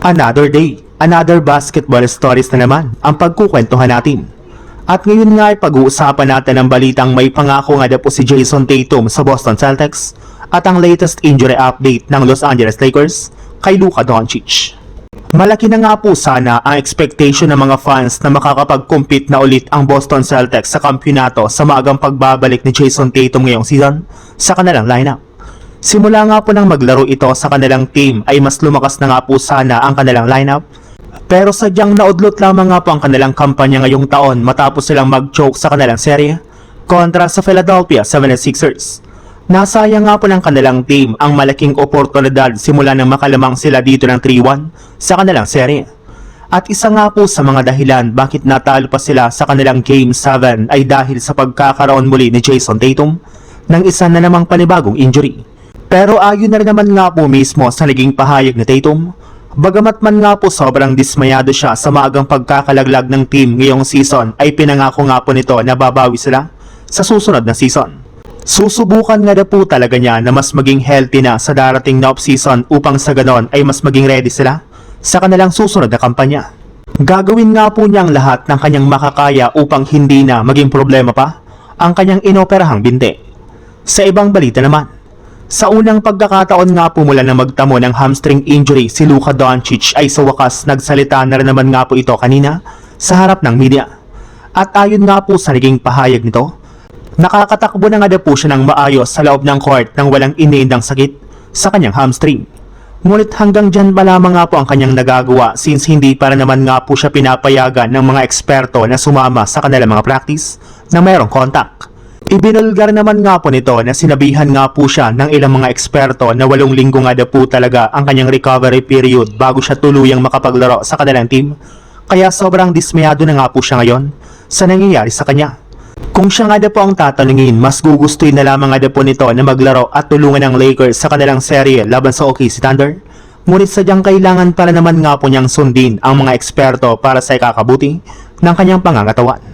Another day, another basketball stories na naman ang pagkukwentuhan natin. At ngayon nga ay pag-uusapan natin ang balitang may pangako nga na po si Jayson Tatum sa Boston Celtics at ang latest injury update ng Los Angeles Lakers kay Luka Doncic. Malaki na nga po sana ang expectation ng mga fans na makakapag-compete na ulit ang Boston Celtics sa kampyonato sa maagang pagbabalik ni Jayson Tatum ngayong season sa kanilang lineup. Simula nga po nang maglaro ito sa kanilang team ay mas lumakas na nga po sana ang kanilang lineup. Pero sadyang naudlot lamang nga po ang kanilang kampanya ngayong taon matapos silang mag-choke sa kanilang serye kontra sa Philadelphia 76ers. Nasayang nga po ng kanilang team ang malaking oportunidad simula nang makalamang sila dito ng 3-1 sa kanilang serye. At isa nga po sa mga dahilan bakit natalo pa sila sa kanilang Game 7 ay dahil sa pagkakaroon muli ni Jayson Tatum ng isa na namang panibagong injury. Pero ayon na rin naman nga po mismo sa naging pahayag ni Tatum, bagamat man nga po sobrang dismayado siya sa maagang pagkakalaglag ng team ngayong season ay pinangako nga po nito na babawi sila sa susunod na season. Susubukan nga na po talaga niya na mas maging healthy na sa darating na off-season upang sa ganon ay mas maging ready sila sa kanilang susunod na kampanya. Gagawin nga po niya ang lahat ng kanyang makakaya upang hindi na maging problema pa ang kanyang inoperahang binti. Sa ibang balita naman, sa unang pagkakataon nga po mula na magtamo ng hamstring injury si Luka Doncic ay sa wakas nagsalita na rin naman nga po ito kanina sa harap ng media. At ayon nga po sa naging pahayag nito, nakakatakbo na nga po siya ng maayos sa loob ng court nang walang iniindang sakit sa kanyang hamstring. Ngunit hanggang dyan pa lamang nga po ang kanyang nagagawa since hindi para naman nga po siya pinapayagan ng mga eksperto na sumama sa kanilang mga practice na mayroong contact. Ibinulgar naman nga po nito na sinabihan nga po siya ng ilang mga eksperto na 8 linggo nga po talaga ang kanyang recovery period bago siya tuluyang makapaglaro sa kanilang team. Kaya sobrang dismayado na nga po siya ngayon sa nangyayari sa kanya. Kung siya nga po ang tatanungin, mas gugustuhin na lamang nga po nito na maglaro at tulungan ng Lakers sa kanilang serye laban sa OKC Thunder. Ngunit sadyang kailangan para naman nga po niyang sundin ang mga eksperto para sa ikakabuti ng kanyang pangangatawan.